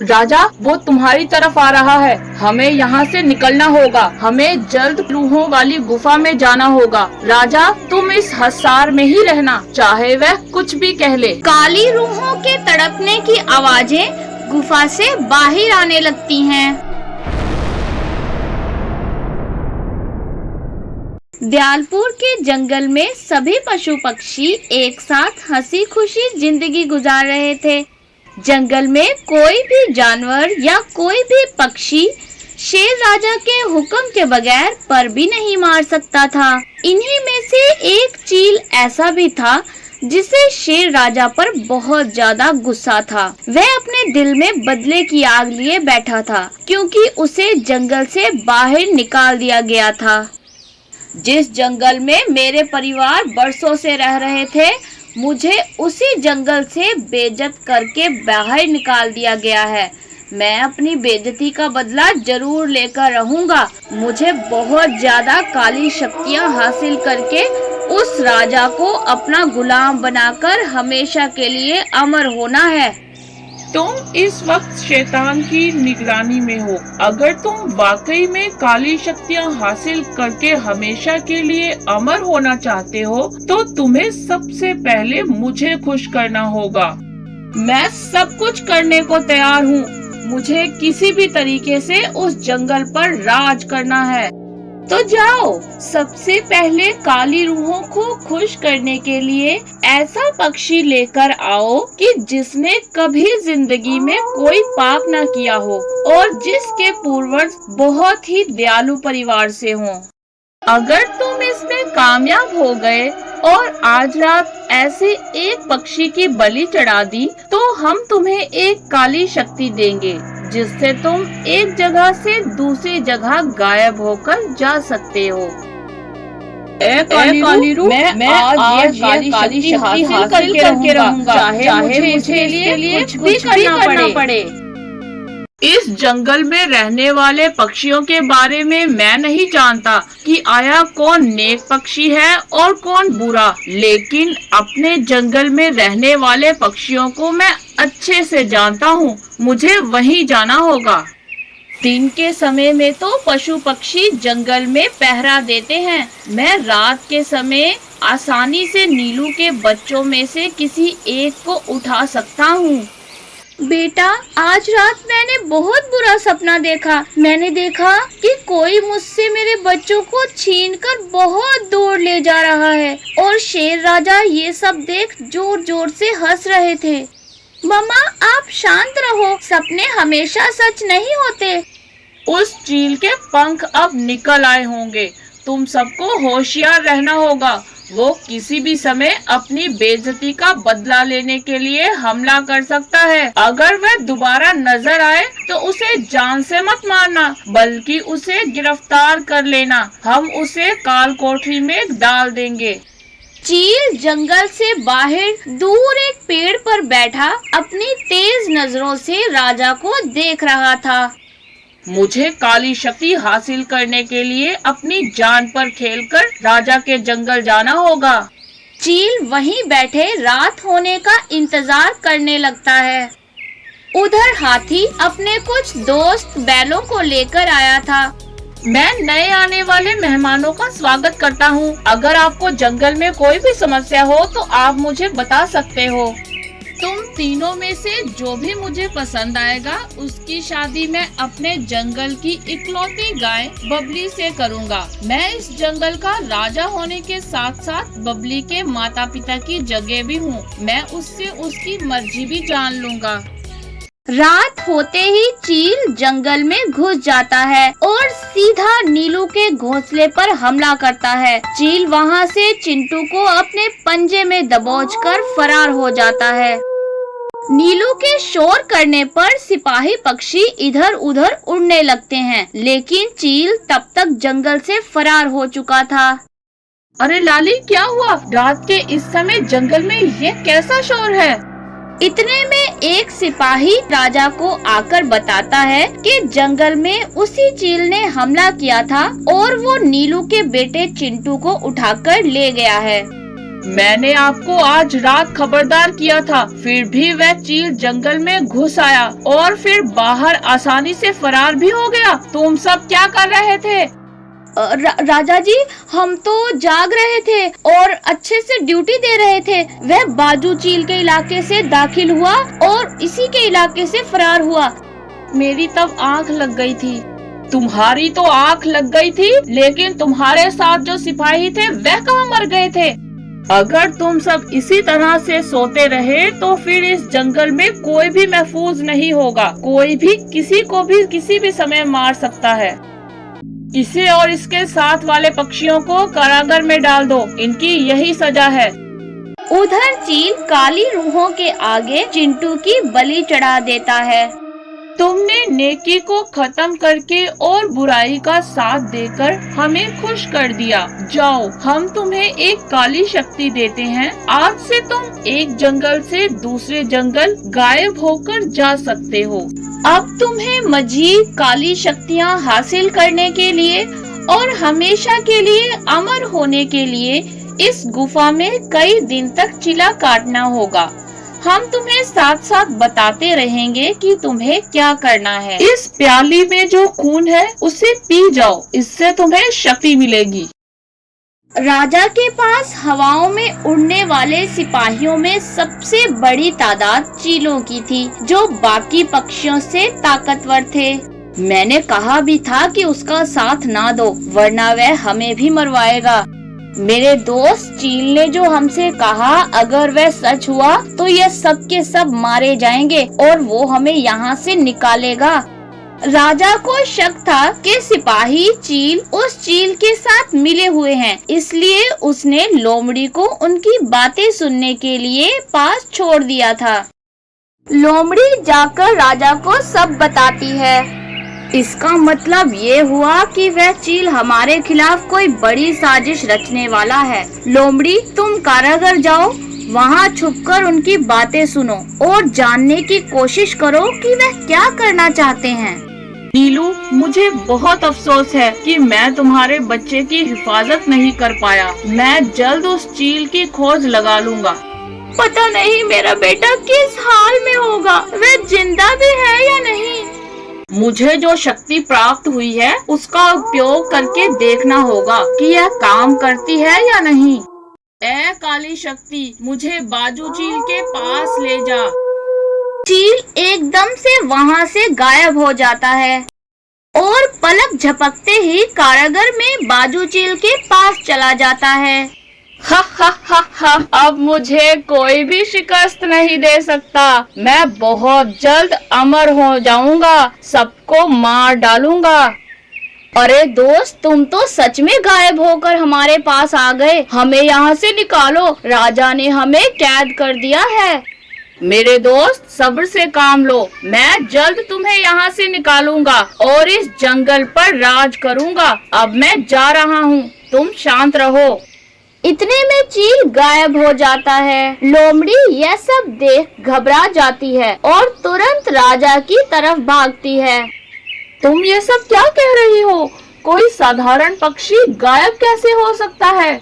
राजा, वो तुम्हारी तरफ आ रहा है। हमें यहाँ से निकलना होगा। हमें जल्द लूहों वाली गुफा में जाना होगा। राजा, तुम इस हसार में ही रहना, चाहे वह कुछ भी कह ले। काली रूहों के तड़पने की आवाजें गुफा से बाहर आने लगती हैं। दयालपुर के जंगल में सभी पशु पक्षी एक साथ हंसी खुशी जिंदगी गुजार रहे थे। जंगल में कोई भी जानवर या कोई भी पक्षी शेर राजा के हुक्म के बगैर पर भी नहीं मार सकता था। इन्हीं में से एक चील ऐसा भी था जिसे शेर राजा पर बहुत ज्यादा गुस्सा था। वह अपने दिल में बदले की आग लिए बैठा था, क्योंकि उसे जंगल से बाहर निकाल दिया गया था। जिस जंगल में मेरे परिवार बरसों से रह रहे थे, मुझे उसी जंगल से बेइज्जत करके बाहर निकाल दिया गया है। मैं अपनी बेइज्जती का बदला जरूर लेकर रहूंगा। मुझे बहुत ज्यादा काली शक्तियां हासिल करके उस राजा को अपना गुलाम बनाकर हमेशा के लिए अमर होना है। तुम इस वक्त शैतान की निगरानी में हो। अगर तुम वाकई में काली शक्तियाँ हासिल करके हमेशा के लिए अमर होना चाहते हो, तो तुम्हें सबसे पहले मुझे खुश करना होगा। मैं सब कुछ करने को तैयार हूँ। मुझे किसी भी तरीके से उस जंगल पर राज करना है। तो जाओ, सबसे पहले काली रूहों को खुश करने के लिए ऐसा पक्षी लेकर आओ कि जिसने कभी जिंदगी में कोई पाप न किया हो और जिसके पूर्वज बहुत ही दयालु परिवार से हों। अगर तुम इसमें कामयाब हो गए और आज रात ऐसे एक पक्षी की बलि चढ़ा दी, तो हम तुम्हें एक काली शक्ति देंगे जिससे तुम एक जगह से दूसरी जगह गायब होकर जा सकते हो। काली रूह, मैं आज ये काली शक्ति हासिल करके रहूंगा, चाहे मुझे इसके लिए कुछ भी करना पड़े। इस जंगल में रहने वाले पक्षियों के बारे में मैं नहीं जानता कि आया कौन नेक पक्षी है और कौन बुरा, लेकिन अपने जंगल में रहने वाले पक्षियों को मैं अच्छे से जानता हूँ। मुझे वहीं जाना होगा। दिन के समय में तो पशु पक्षी जंगल में पहरा देते हैं। मैं रात के समय आसानी से नीलू के बच्चों में से किसी एक को उठा सकता हूँ। बेटा, आज रात मैंने बहुत बुरा सपना देखा। मैंने देखा कि कोई मुझसे मेरे बच्चों को छीनकर बहुत दूर ले जा रहा है और शेर राजा ये सब देख जोर जोर से हंस रहे थे। मम्मा, आप शांत रहो, सपने हमेशा सच नहीं होते। उस चील के पंख अब निकल आए होंगे। तुम सबको होशियार रहना होगा। वो किसी भी समय अपनी बेइज्जती का बदला लेने के लिए हमला कर सकता है। अगर वह दोबारा नजर आए तो उसे जान से मत मारना, बल्कि उसे गिरफ्तार कर लेना। हम उसे काल कोठरी में डाल देंगे। चील जंगल से बाहर दूर एक पेड़ पर बैठा अपनी तेज नजरों से राजा को देख रहा था। मुझे काली शक्ति हासिल करने के लिए अपनी जान पर खेलकर राजा के जंगल जाना होगा। चील वहीं बैठे रात होने का इंतजार करने लगता है। उधर हाथी अपने कुछ दोस्त बैलों को लेकर आया था। मैं नए आने वाले मेहमानों का स्वागत करता हूँ। अगर आपको जंगल में कोई भी समस्या हो तो आप मुझे बता सकते हो। तुम तीनों में से जो भी मुझे पसंद आएगा उसकी शादी मैं अपने जंगल की इकलौती गाय बबली से करूंगा। मैं इस जंगल का राजा होने के साथ साथ बबली के माता पिता की जगह भी हूँ। मैं उससे उसकी मर्जी भी जान लूंगा। रात होते ही चील जंगल में घुस जाता है और सीधा नीलू के घोंसले पर हमला करता है। चील वहाँ से चिंटू को अपने पंजे में दबोचकर फरार हो जाता है। नीलू के शोर करने पर सिपाही पक्षी इधर उधर उड़ने लगते हैं, लेकिन चील तब तक जंगल से फरार हो चुका था। अरे लाली, क्या हुआ? रात के इस समय जंगल में ये कैसा शोर है? इतने में एक सिपाही राजा को आकर बताता है कि जंगल में उसी चील ने हमला किया था और वो नीलू के बेटे चिंटू को उठाकर ले गया है। मैंने आपको आज रात खबरदार किया था, फिर भी वह चील जंगल में घुस आया और फिर बाहर आसानी से फरार भी हो गया। तुम सब क्या कर रहे थे? राजा जी, हम तो जाग रहे थे और अच्छे से ड्यूटी दे रहे थे। वह बाजू चील के इलाके से दाखिल हुआ और इसी के इलाके से फरार हुआ। मेरी तब आंख लग गई थी। तुम्हारी तो आंख लग गई थी, लेकिन तुम्हारे साथ जो सिपाही थे वह कहाँ मर गए थे? अगर तुम सब इसी तरह से सोते रहे तो फिर इस जंगल में कोई भी महफूज नहीं होगा। कोई भी किसी को भी किसी भी समय मार सकता है। इसे और इसके साथ वाले पक्षियों को कारागार में डाल दो, इनकी यही सजा है। उधर चील काली रूहों के आगे चिंटू की बलि चढ़ा देता है। तुमने नेकी को खत्म करके और बुराई का साथ देकर हमें खुश कर दिया। जाओ, हम तुम्हें एक काली शक्ति देते हैं। आज से तुम एक जंगल से दूसरे जंगल गायब होकर जा सकते हो। अब तुम्हें मजीद काली शक्तियाँ हासिल करने के लिए और हमेशा के लिए अमर होने के लिए इस गुफा में कई दिन तक चिला काटना होगा। हम तुम्हें साथ साथ बताते रहेंगे कि तुम्हें क्या करना है। इस प्याली में जो खून है उसे पी जाओ, इससे तुम्हें शक्ति मिलेगी। राजा के पास हवाओं में उड़ने वाले सिपाहियों में सबसे बड़ी तादाद चीलों की थी, जो बाकी पक्षियों से ताकतवर थे। मैंने कहा भी था कि उसका साथ ना दो, वरना वह हमें भी मरवाएगा। मेरे दोस्त चील ने जो हमसे कहा, अगर वह सच हुआ तो यह सब के सब मारे जाएंगे और वो हमें यहाँ से निकालेगा। राजा को शक था कि सिपाही चील उस चील के साथ मिले हुए हैं, इसलिए उसने लोमड़ी को उनकी बातें सुनने के लिए पास छोड़ दिया था। लोमड़ी जाकर राजा को सब बताती है। इसका मतलब ये हुआ कि वह चील हमारे खिलाफ कोई बड़ी साजिश रचने वाला है। लोमड़ी, तुम कारागार जाओ, वहाँ छुपकर उनकी बातें सुनो और जानने की कोशिश करो कि वह क्या करना चाहते हैं। नीलू, मुझे बहुत अफसोस है कि मैं तुम्हारे बच्चे की हिफाजत नहीं कर पाया। मैं जल्द उस चील की खोज लगा लूंगा। पता नहीं मेरा बेटा किस हाल में होगा, वह जिंदा भी है या नहीं। मुझे जो शक्ति प्राप्त हुई है उसका उपयोग करके देखना होगा कि यह काम करती है या नहीं। ए काली शक्ति, मुझे बाजू चील के पास ले जा। चील एकदम से वहाँ से गायब हो जाता है और पलक झपकते ही कारागार में बाजू चील के पास चला जाता है। हा हा हा हा, अब मुझे कोई भी शिकस्त नहीं दे सकता। मैं बहुत जल्द अमर हो जाऊंगा, सबको मार डालूंगा। अरे दोस्त, तुम तो सच में गायब होकर हमारे पास आ गए। हमें यहाँ से निकालो, राजा ने हमें कैद कर दिया है। मेरे दोस्त, सब्र से काम लो। मैं जल्द तुम्हें यहाँ से निकालूंगा और इस जंगल पर राज करूंगा। अब मैं जा रहा हूँ, तुम शांत रहो। इतने में चील गायब हो जाता है। लोमड़ी यह सब देख घबरा जाती है और तुरंत राजा की तरफ भागती है। तुम ये सब क्या कह रही हो? कोई साधारण पक्षी गायब कैसे हो सकता है?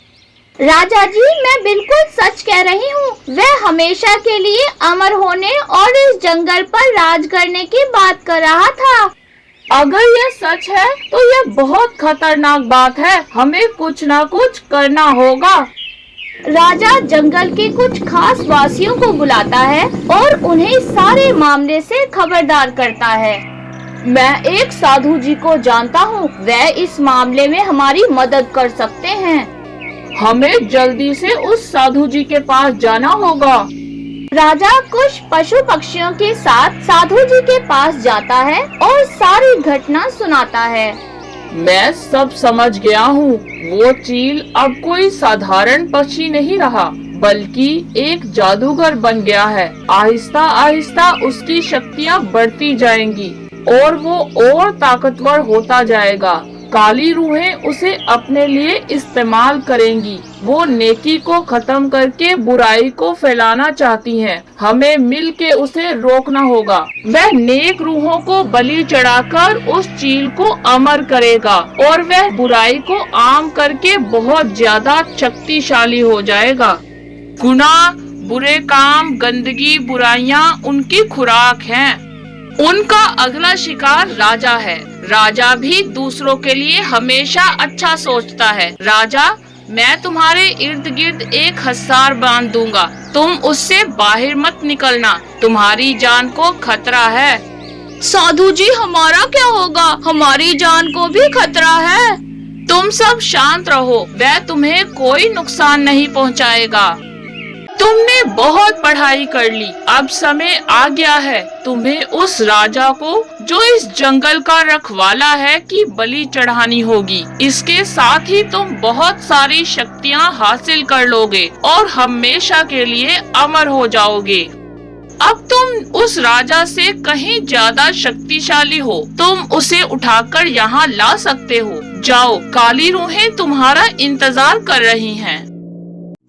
राजा जी, मैं बिल्कुल सच कह रही हूँ। वह हमेशा के लिए अमर होने और इस जंगल पर राज करने की बात कर रहा था। अगर यह सच है तो यह बहुत खतरनाक बात है। हमें कुछ ना कुछ करना होगा। राजा जंगल के कुछ खास वासियों को बुलाता है और उन्हें सारे मामले से खबरदार करता है। मैं एक साधु जी को जानता हूँ, वह इस मामले में हमारी मदद कर सकते हैं। हमें जल्दी से उस साधु जी के पास जाना होगा। राजा कुछ पशु पक्षियों के साथ साधु जी के पास जाता है और सारी घटना सुनाता है। मैं सब समझ गया हूँ। वो चील अब कोई साधारण पक्षी नहीं रहा, बल्कि एक जादूगर बन गया है। आहिस्ता आहिस्ता उसकी शक्तियाँ बढ़ती जाएंगी और वो और ताकतवर होता जाएगा। काली रूहें उसे अपने लिए इस्तेमाल करेंगी। वो नेकी को खत्म करके बुराई को फैलाना चाहती हैं। हमें मिल के उसे रोकना होगा। वह नेक रूहों को बलि चढ़ाकर उस चील को अमर करेगा और वह बुराई को आम करके बहुत ज्यादा शक्तिशाली हो जाएगा। गुनाह, बुरे काम, गंदगी, बुराइयां उनकी खुराक हैं। उनका अगला शिकार राजा है। राजा भी दूसरों के लिए हमेशा अच्छा सोचता है। राजा, मैं तुम्हारे इर्द गिर्द एक हसार बांध दूंगा, तुम उससे बाहर मत निकलना, तुम्हारी जान को खतरा है। साधु जी, हमारा क्या होगा? हमारी जान को भी खतरा है। तुम सब शांत रहो, वह तुम्हें कोई नुकसान नहीं पहुंचाएगा। तुमने बहुत पढ़ाई कर ली, अब समय आ गया है तुम्हें उस राजा को जो इस जंगल का रखवाला है की बलि चढ़ानी होगी। इसके साथ ही तुम बहुत सारी शक्तियाँ हासिल कर लोगे और हमेशा के लिए अमर हो जाओगे। अब तुम उस राजा से कहीं ज्यादा शक्तिशाली हो, तुम उसे उठाकर यहाँ ला सकते हो। जाओ, काली रूहें तुम्हारा इंतजार कर रही हैं।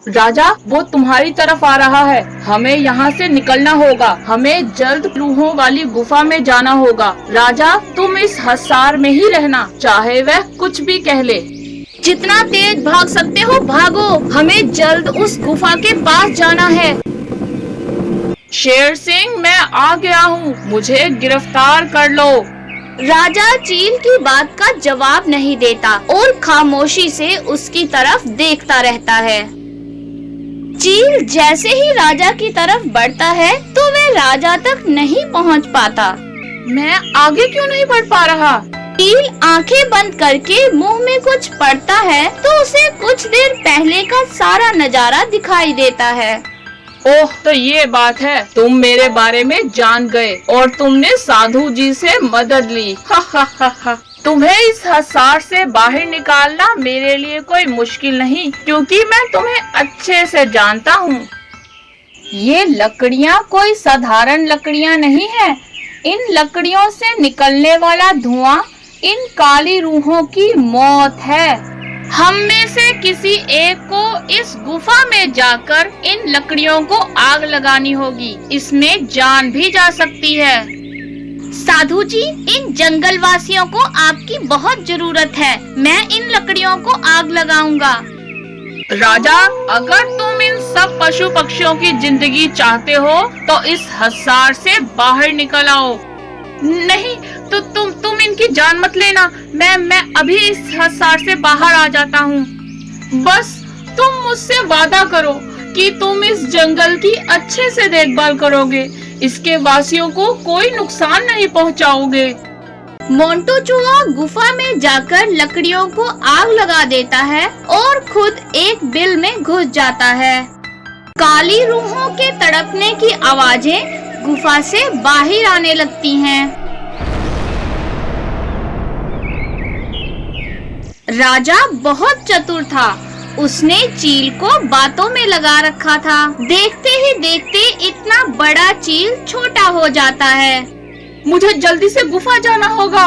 राजा, वो तुम्हारी तरफ आ रहा है, हमें यहाँ से निकलना होगा, हमें जल्द रूहों वाली गुफा में जाना होगा। राजा, तुम इस हसार में ही रहना, चाहे वह कुछ भी कह ले। जितना तेज भाग सकते हो भागो, हमें जल्द उस गुफा के पास जाना है। शेर सिंह, मैं आ गया हूँ, मुझे गिरफ्तार कर लो। राजा चील की बात का जवाब नहीं देता और खामोशी से उसकी तरफ देखता रहता है। चील जैसे ही राजा की तरफ बढ़ता है तो वह राजा तक नहीं पहुंच पाता। मैं आगे क्यों नहीं बढ़ पा रहा? चील आंखें बंद करके मुंह में कुछ पढ़ता है तो उसे कुछ देर पहले का सारा नजारा दिखाई देता है। ओह, तो ये बात है, तुम मेरे बारे में जान गए और तुमने साधु जी से मदद ली। हा हा हा हा। तुम्हें इस हसार से बाहर निकालना मेरे लिए कोई मुश्किल नहीं, क्योंकि मैं तुम्हें अच्छे से जानता हूँ। ये लकड़ियाँ कोई साधारण लकड़ियाँ नहीं है। इन लकड़ियों से निकलने वाला धुआं इन काली रूहों की मौत है। हम में से किसी एक को इस गुफा में जाकर इन लकड़ियों को आग लगानी होगी, इसमें जान भी जा सकती है। साधु जी, इन जंगल वासियों को आपकी बहुत जरूरत है, मैं इन लकड़ियों को आग लगाऊंगा। राजा, अगर तुम इन सब पशु पक्षियों की जिंदगी चाहते हो तो इस हसार से बाहर निकल आओ। नहीं, तो तुम इनकी जान मत लेना, मैं अभी इस हसार से बाहर आ जाता हूँ। बस तुम मुझसे वादा करो कि तुम इस जंगल की अच्छे से देखभाल करोगे, इसके वासियों को कोई नुकसान नहीं पहुँचाओगे। मोंटू चूहा गुफा में जाकर लकड़ियों को आग लगा देता है और खुद एक बिल में घुस जाता है। काली रूहों के तड़पने की आवाजें गुफा से बाहर आने लगती हैं। राजा बहुत चतुर था, उसने चील को बातों में लगा रखा था। देखते ही देखते इतना बड़ा चील छोटा हो जाता है। मुझे जल्दी से गुफा जाना होगा।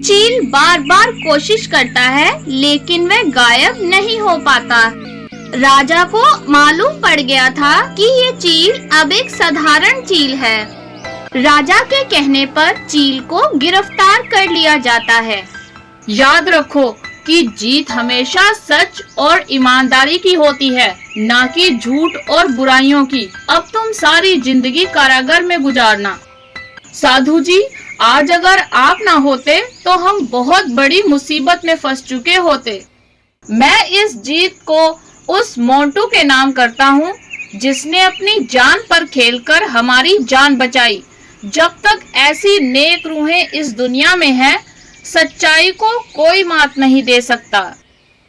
चील बार बार कोशिश करता है लेकिन वह गायब नहीं हो पाता। राजा को मालूम पड़ गया था कि ये चील अब एक साधारण चील है। राजा के कहने पर चील को गिरफ्तार कर लिया जाता है। याद रखो कि जीत हमेशा सच और ईमानदारी की होती है, ना कि झूठ और बुराइयों की। अब तुम सारी जिंदगी कारागार में गुजारना। साधु जी, आज अगर आप ना होते तो हम बहुत बड़ी मुसीबत में फंस चुके होते। मैं इस जीत को उस मोंटू के नाम करता हूँ जिसने अपनी जान पर खेलकर हमारी जान बचाई। जब तक ऐसी नेक रूहें इस दुनिया में हैं, सच्चाई को कोई मात नहीं दे सकता।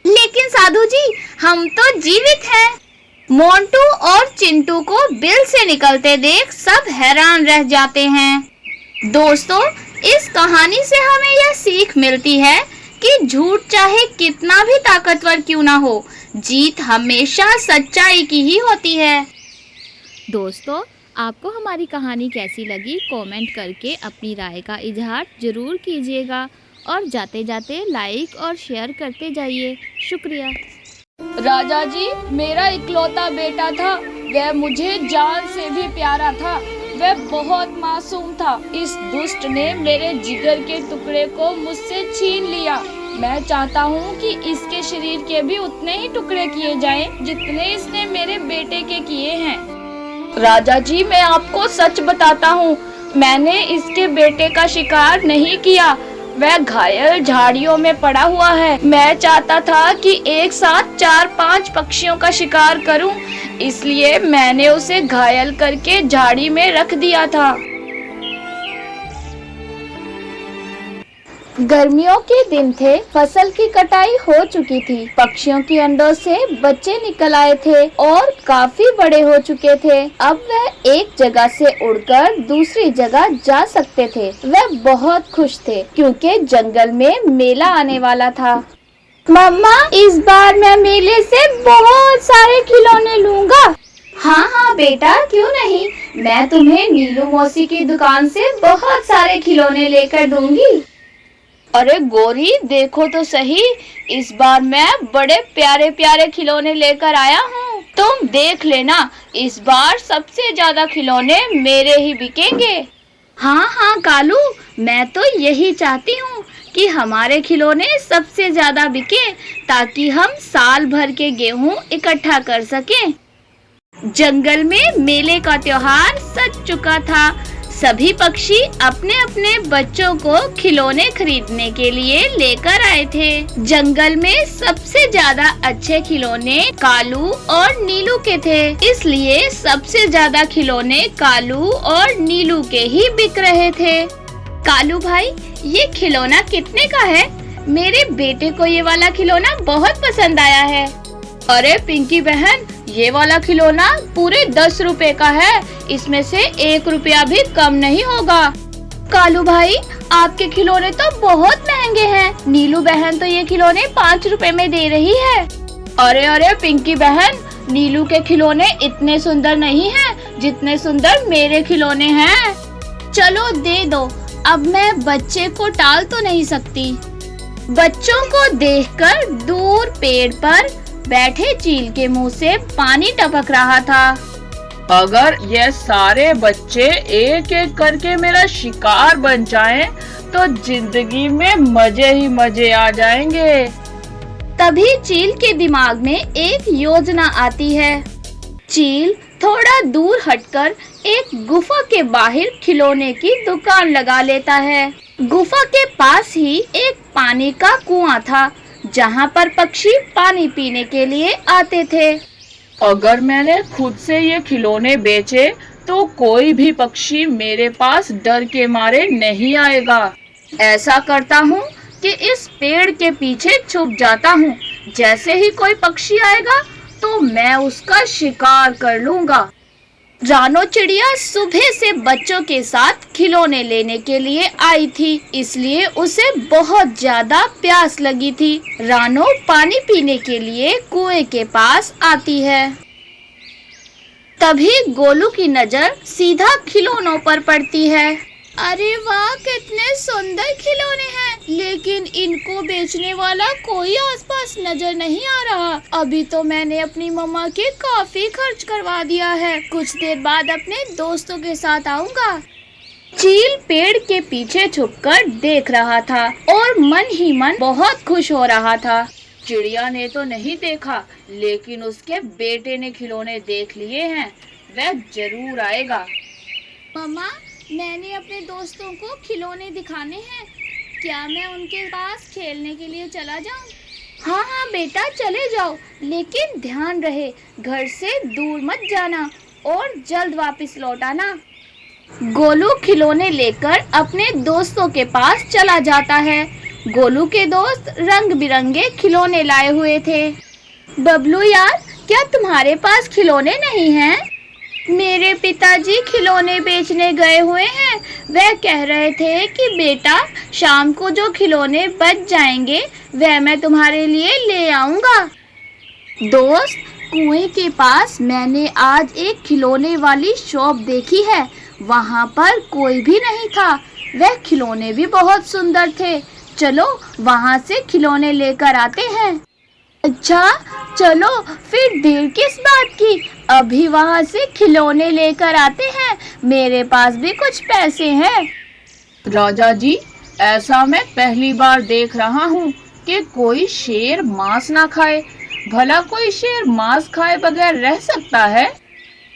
लेकिन साधु जी, हम तो जीवित हैं। मोंटू और चिंटू को बिल से निकलते देख सब हैरान रह जाते हैं। दोस्तों, इस कहानी से हमें यह सीख मिलती है कि झूठ चाहे कितना भी ताकतवर क्यों ना हो, जीत हमेशा सच्चाई की ही होती है। दोस्तों, आपको हमारी कहानी कैसी लगी कमेंट करके अपनी राय का इजहार जरूर कीजिएगा और जाते जाते लाइक और शेयर करते जाइए। शुक्रिया। राजा जी, मेरा इकलौता बेटा था, वह मुझे जान से भी प्यारा था, वह बहुत मासूम था। इस दुष्ट ने मेरे जिगर के टुकड़े को मुझसे छीन लिया। मैं चाहता हूँ कि इसके शरीर के भी उतने ही टुकड़े किए जाएं जितने इसने मेरे बेटे के किए हैं। राजा जी, मैं आपको सच बताता हूँ, मैंने इसके बेटे का शिकार नहीं किया। वह घायल झाड़ियों में पड़ा हुआ है। मैं चाहता था कि एक साथ 4-5 पक्षियों का शिकार करूं, इसलिए मैंने उसे घायल करके झाड़ी में रख दिया था। गर्मियों के दिन थे, फसल की कटाई हो चुकी थी। पक्षियों के अंडों से बच्चे निकल आए थे और काफी बड़े हो चुके थे। अब वह एक जगह से उड़कर दूसरी जगह जा सकते थे। वह बहुत खुश थे क्योंकि जंगल में मेला आने वाला था। मम्मा, इस बार मैं मेले से बहुत सारे खिलौने लूँगा। हाँ हाँ बेटा, क्यों नहीं, मैं तुम्हें नीलू मौसी की दुकान से बहुत सारे खिलौने लेकर दूंगी। अरे गोरी, देखो तो सही, इस बार मैं बड़े प्यारे प्यारे खिलौने लेकर आया हूँ। तुम देख लेना, इस बार सबसे ज्यादा खिलौने मेरे ही बिकेंगे। हाँ हाँ कालू, मैं तो यही चाहती हूँ कि हमारे खिलौने सबसे ज्यादा बिके ताकि हम साल भर के गेहूँ इकट्ठा कर सकें। जंगल में मेले का त्योहार सज चुका था। सभी पक्षी अपने अपने बच्चों को खिलौने खरीदने के लिए लेकर आए थे। जंगल में सबसे ज्यादा अच्छे खिलौने कालू और नीलू के थे, इसलिए सबसे ज्यादा खिलौने कालू और नीलू के ही बिक रहे थे। कालू भाई, ये खिलौना कितने का है? मेरे बेटे को ये वाला खिलौना बहुत पसंद आया है। अरे पिंकी बहन, ये वाला खिलौना पूरे 10 रुपए का है, इसमें से 1 रुपया भी कम नहीं होगा। कालू भाई, आपके खिलौने तो बहुत महंगे हैं। नीलू बहन तो ये खिलौने 5 रुपए में दे रही है। अरे अरे पिंकी बहन, नीलू के खिलौने इतने सुंदर नहीं हैं जितने सुंदर मेरे खिलौने हैं। चलो दे दो, अब मैं बच्चे को टाल तो नहीं सकती। बच्चों को देखकर दूर पेड़ पर बैठे चील के मुंह से पानी टपक रहा था। अगर ये सारे बच्चे एक एक करके मेरा शिकार बन जाएं, तो जिंदगी में मजे ही मजे आ जाएंगे। तभी चील के दिमाग में एक योजना आती है। चील थोड़ा दूर हटकर एक गुफा के बाहर खिलौने की दुकान लगा लेता है। गुफा के पास ही एक पानी का कुआं था, जहाँ पर पक्षी पानी पीने के लिए आते थे। अगर मैंने खुद से ये खिलौने बेचे तो कोई भी पक्षी मेरे पास डर के मारे नहीं आएगा। ऐसा करता हूँ कि इस पेड़ के पीछे छुप जाता हूँ। जैसे ही कोई पक्षी आएगा तो मैं उसका शिकार कर लूँगा। रानो चिड़िया सुबह से बच्चों के साथ खिलौने लेने के लिए आई थी, इसलिए उसे बहुत ज्यादा प्यास लगी थी। रानो पानी पीने के लिए कुएं के पास आती है। तभी गोलू की नजर सीधा खिलौनों पर पड़ती है। अरे वाह, कितने सुंदर खिलौने हैं, लेकिन इनको बेचने वाला कोई आसपास नजर नहीं आ रहा। अभी तो मैंने अपनी मम्मा के काफी खर्च करवा दिया है, कुछ देर बाद अपने दोस्तों के साथ आऊंगा। चील पेड़ के पीछे छुपकर देख रहा था और मन ही मन बहुत खुश हो रहा था। चिड़िया ने तो नहीं देखा, लेकिन उसके बेटे ने खिलौने देख लिए हैं, वह जरूर आएगा। मम्मा, मैंने अपने दोस्तों को खिलौने दिखाने हैं, क्या मैं उनके पास खेलने के लिए चला जाऊं? हाँ हाँ बेटा, चले जाओ, लेकिन ध्यान रहे घर से दूर मत जाना और जल्द वापस लौट आना। गोलू खिलौने लेकर अपने दोस्तों के पास चला जाता है। गोलू के दोस्त रंग बिरंगे खिलौने लाए हुए थे। बबलू यार, क्या तुम्हारे पास खिलौने नहीं हैं? मेरे पिताजी खिलौने बेचने गए हुए हैं। वह कह रहे थे कि बेटा, शाम को जो खिलौने बच जाएंगे वह मैं तुम्हारे लिए ले आऊंगा। दोस्त, कुएं के पास मैंने आज एक खिलौने वाली शॉप देखी है। वहाँ पर कोई भी नहीं था, वह खिलौने भी बहुत सुंदर थे। चलो वहाँ से खिलौने लेकर आते हैं। अच्छा चलो, फिर देर किस बात की, अभी वहाँ से खिलौने लेकर आते हैं, मेरे पास भी कुछ पैसे हैं। राजा जी, ऐसा मैं पहली बार देख रहा हूँ। कि कोई शेर मांस ना खाए। भला कोई शेर मांस खाए बगैर रह सकता है?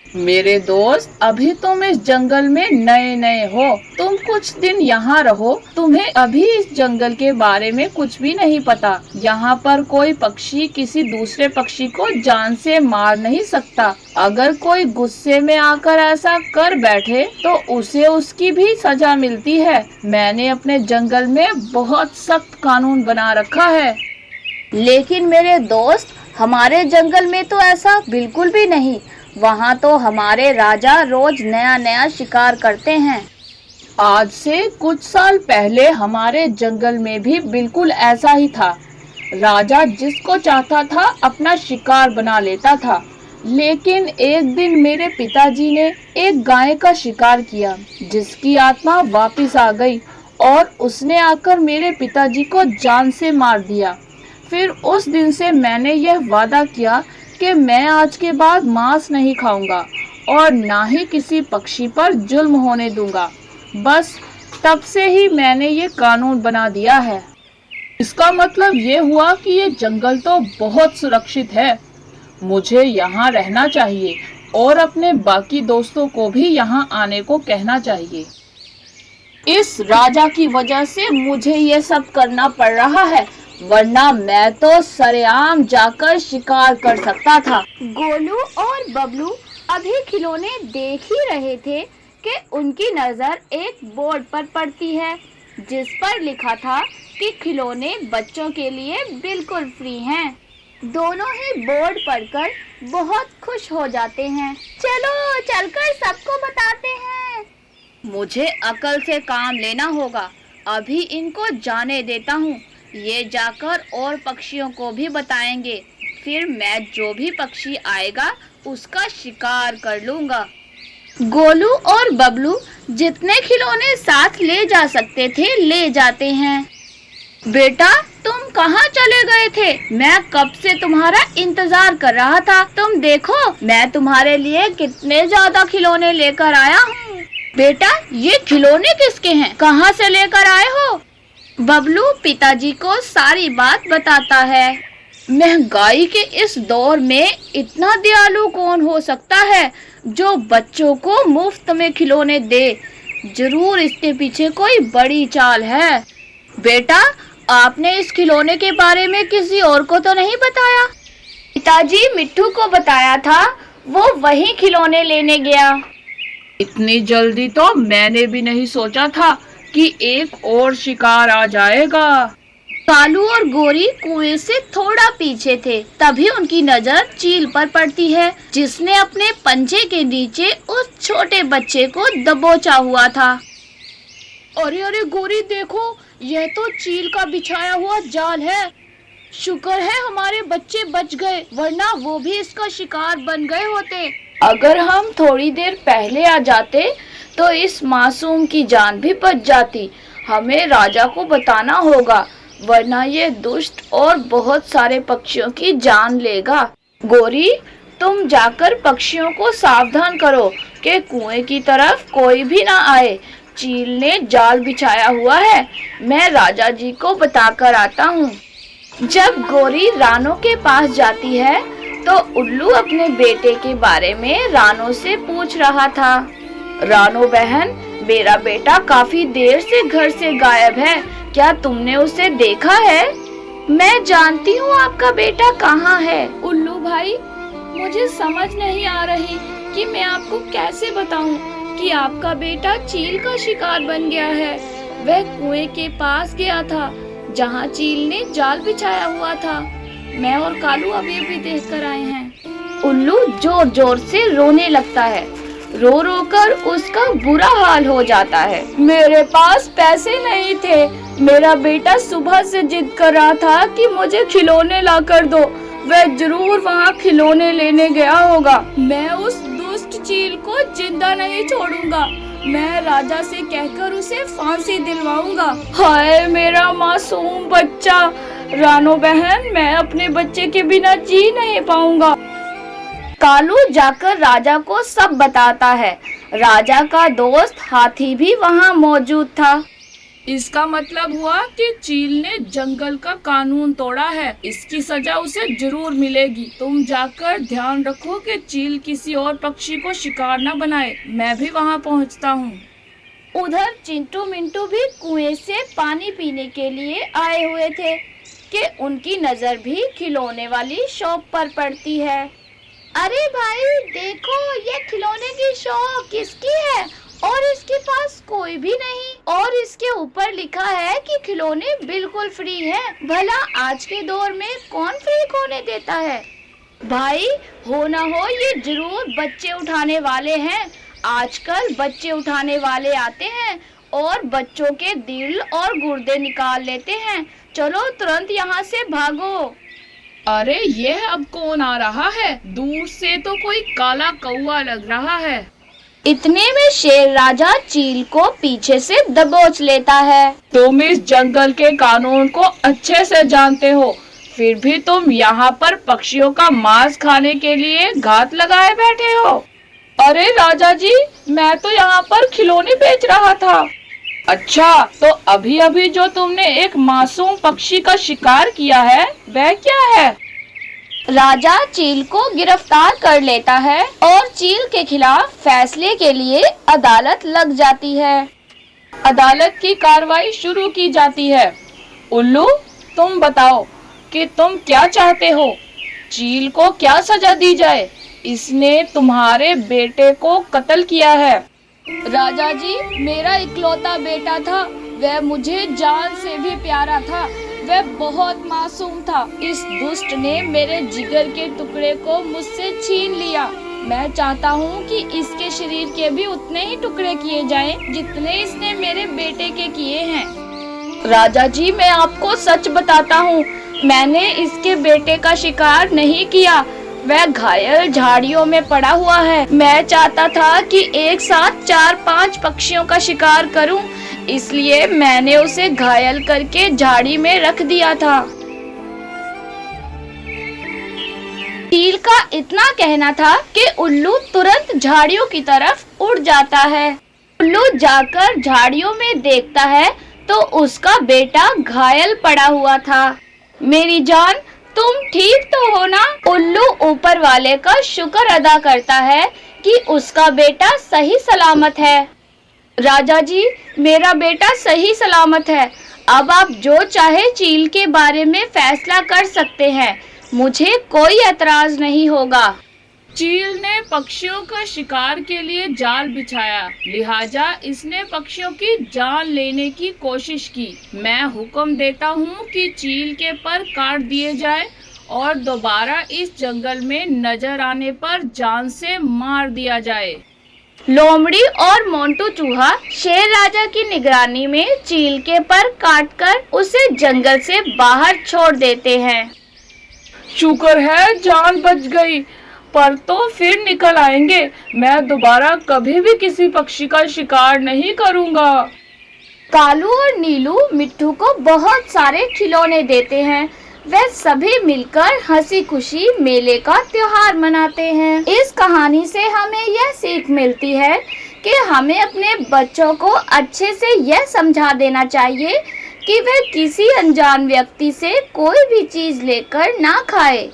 मेरे दोस्त, अभी तुम इस जंगल में नए नए हो। तुम कुछ दिन यहाँ रहो। तुम्हें अभी इस जंगल के बारे में कुछ भी नहीं पता। यहाँ पर कोई पक्षी किसी दूसरे पक्षी को जान से मार नहीं सकता। अगर कोई गुस्से में आकर ऐसा कर बैठे तो उसे उसकी भी सजा मिलती है। मैंने अपने जंगल में बहुत सख्त कानून बना रखा है। लेकिन मेरे दोस्त, हमारे जंगल में तो ऐसा बिल्कुल भी नहीं। वहाँ तो हमारे राजा रोज नया नया शिकार करते हैं। आज से कुछ साल पहले हमारे जंगल में भी बिल्कुल ऐसा ही था। राजा जिसको चाहता था अपना शिकार बना लेता था। लेकिन एक दिन मेरे पिताजी ने एक गाय का शिकार किया, जिसकी आत्मा वापस आ गई और उसने आकर मेरे पिताजी को जान से मार दिया। फिर उस दिन से मैंने यह वादा किया कि मैं आज के बाद मांस नहीं खाऊंगा और ना ही किसी पक्षी पर जुल्म होने दूंगा। बस तब से ही मैंने ये कानून बना दिया है। इसका मतलब ये हुआ कि ये जंगल तो बहुत सुरक्षित है। मुझे यहाँ रहना चाहिए और अपने बाकी दोस्तों को भी यहाँ आने को कहना चाहिए। इस राजा की वजह से मुझे ये सब करना पड़ रहा है, वरना मैं तो सरेआम जाकर शिकार कर सकता था। गोलू और बबलू अभी खिलौने देख ही रहे थे कि उनकी नजर एक बोर्ड पर पड़ती है, जिस पर लिखा था कि खिलौने बच्चों के लिए बिल्कुल फ्री हैं। दोनों ही बोर्ड पढ़कर बहुत खुश हो जाते हैं। चलो चलकर सबको बताते हैं। मुझे अकल से काम लेना होगा। अभी इनको जाने देता हूँ। ये जाकर और पक्षियों को भी बताएंगे। फिर मैं जो भी पक्षी आएगा उसका शिकार कर लूँगा। गोलू और बबलू जितने खिलौने साथ ले जा सकते थे ले जाते हैं। बेटा, तुम कहाँ चले गए थे? मैं कब से तुम्हारा इंतजार कर रहा था। तुम देखो मैं तुम्हारे लिए कितने ज्यादा खिलौने लेकर आया हूँ। बेटा, ये खिलौने किसके हैं? कहाँ से लेकर आए हो? बबलू पिताजी को सारी बात बताता है। महंगाई के इस दौर में इतना दयालु कौन हो सकता है जो बच्चों को मुफ्त में खिलौने दे? जरूर इसके पीछे कोई बड़ी चाल है। बेटा, आपने इस खिलौने के बारे में किसी और को तो नहीं बताया? पिताजी मिट्ठू को बताया था, वो वही खिलौने लेने गया। इतनी जल्दी तो मैंने भी नहीं सोचा था कि एक और शिकार आ जाएगा। कालू और गोरी कुएं से थोड़ा पीछे थे, तभी उनकी नजर चील पर पड़ती है, जिसने अपने पंजे के नीचे उस छोटे बच्चे को दबोचा हुआ था। अरे अरे गोरी, देखो यह तो चील का बिछाया हुआ जाल है। शुक्र है हमारे बच्चे बच गए, वरना वो भी इसका शिकार बन गए होते। अगर हम थोड़ी देर पहले आ जाते तो इस मासूम की जान भी बच जाती। हमें राजा को बताना होगा, वरना ये दुष्ट और बहुत सारे पक्षियों की जान लेगा। गोरी, तुम जाकर पक्षियों को सावधान करो कि कुएं की तरफ कोई भी ना आए। चील ने जाल बिछाया हुआ है। मैं राजा जी को बताकर आता हूँ। जब गोरी रानो के पास जाती है तो उल्लू अपने बेटे के बारे में रानो से पूछ रहा था। रानो बहन, मेरा बेटा काफी देर से घर से गायब है। क्या तुमने उसे देखा है? मैं जानती हूँ आपका बेटा कहाँ है। उल्लू भाई, मुझे समझ नहीं आ रही कि मैं आपको कैसे बताऊं कि आपका बेटा चील का शिकार बन गया है। वह कुएं के पास गया था जहाँ चील ने जाल बिछाया हुआ था। मैं और कालू अभी अभी देख कर आए हैं। उल्लू जोर जोर से रोने लगता है। रो रो कर उसका बुरा हाल हो जाता है। मेरे पास पैसे नहीं थे। मेरा बेटा सुबह से जिद कर रहा था कि मुझे खिलौने ला कर दो। वह जरूर वहाँ खिलौने लेने गया होगा। मैं उस दुष्ट चील को जिंदा नहीं छोड़ूंगा। मैं राजा से कहकर उसे फांसी दिलवाऊंगा। हाय मेरा मासूम बच्चा। रानो बहन, मैं अपने बच्चे के बिना जी नहीं पाऊंगा। कालू जाकर राजा को सब बताता है। राजा का दोस्त हाथी भी वहाँ मौजूद था। इसका मतलब हुआ कि चील ने जंगल का कानून तोड़ा है। इसकी सजा उसे जरूर मिलेगी। तुम जाकर ध्यान रखो कि चील किसी और पक्षी को शिकार न बनाए। मैं भी वहाँ पहुँचता हूँ। उधर चिंटू मिंटू भी कुएं से पानी पीने के लिए आए हुए थे कि उनकी नजर भी खिलौने वाली शॉप पर पड़ती है। अरे भाई देखो, ये खिलौने की शॉप किसकी है और इसके पास कोई भी नहीं और इसके ऊपर लिखा है कि खिलौने बिल्कुल फ्री हैं। भला आज के दौर में कौन फ्री खोने देता है? भाई हो ना हो ये जरूर बच्चे उठाने वाले हैं। आजकल बच्चे उठाने वाले आते हैं और बच्चों के दिल और गुर्दे निकाल लेते हैं। चलो तुरंत यहाँ से भागो। अरे ये अब कौन आ रहा है? दूर से तो कोई काला कौवा लग रहा है। इतने में शेर राजा चील को पीछे से दबोच लेता है। तुम इस जंगल के कानून को अच्छे से जानते हो, फिर भी तुम यहाँ पर पक्षियों का मांस खाने के लिए घात लगाए बैठे हो। अरे राजा जी, मैं तो यहाँ पर खिलौने बेच रहा था। अच्छा, तो अभी अभी जो तुमने एक मासूम पक्षी का शिकार किया है वह क्या है? राजा चील को गिरफ्तार कर लेता है और चील के खिलाफ फैसले के लिए अदालत लग जाती है। अदालत की कार्रवाई शुरू की जाती है। उल्लू, तुम बताओ कि तुम क्या चाहते हो? चील को क्या सजा दी जाए? इसने तुम्हारे बेटे को कत्ल किया है। राजा जी, मेरा इकलौता बेटा था। वह मुझे जान से भी प्यारा था। वह बहुत मासूम था। इस दुष्ट ने मेरे जिगर के टुकड़े को मुझसे छीन लिया। मैं चाहता हूँ कि इसके शरीर के भी उतने ही टुकड़े किए जाएं जितने इसने मेरे बेटे के किए हैं। राजा जी, मैं आपको सच बताता हूँ, मैंने इसके बेटे का शिकार नहीं किया। वह घायल झाड़ियों में पड़ा हुआ है। मैं चाहता था कि एक साथ 4-5 पक्षियों का शिकार करूं, इसलिए मैंने उसे घायल करके झाड़ी में रख दिया था। चील का इतना कहना था कि उल्लू तुरंत झाड़ियों की तरफ उड़ जाता है। उल्लू जाकर झाड़ियों में देखता है तो उसका बेटा घायल पड़ा हुआ था। मेरी जान, तुम ठीक तो हो ना? उल्लू ऊपर वाले का शुक्र अदा करता है कि उसका बेटा सही सलामत है। राजा जी, मेरा बेटा सही सलामत है। अब आप जो चाहे चील के बारे में फैसला कर सकते हैं। मुझे कोई एतराज नहीं होगा। चील ने पक्षियों का शिकार के लिए जाल बिछाया, लिहाजा इसने पक्षियों की जान लेने की कोशिश की। मैं हुक्म देता हूँ कि चील के पर काट दिए जाए और दोबारा इस जंगल में नजर आने पर जान से मार दिया जाए। लोमड़ी और मोंटू चूहा शेर राजा की निगरानी में चील के पर काटकर उसे जंगल से बाहर छोड़ देते हैं। शुक्र है जान बच गई, पर तो फिर निकल आएंगे। मैं दोबारा कभी भी किसी पक्षी का शिकार नहीं करूँगा। कालू और नीलू मिट्ठू को बहुत सारे खिलौने देते हैं। वे सभी मिलकर हंसी खुशी मेले का त्योहार मनाते हैं। इस कहानी से हमें यह सीख मिलती है कि हमें अपने बच्चों को अच्छे से यह समझा देना चाहिए कि वे किसी अनजान व्यक्ति से कोई भी चीज लेकर ना खाए।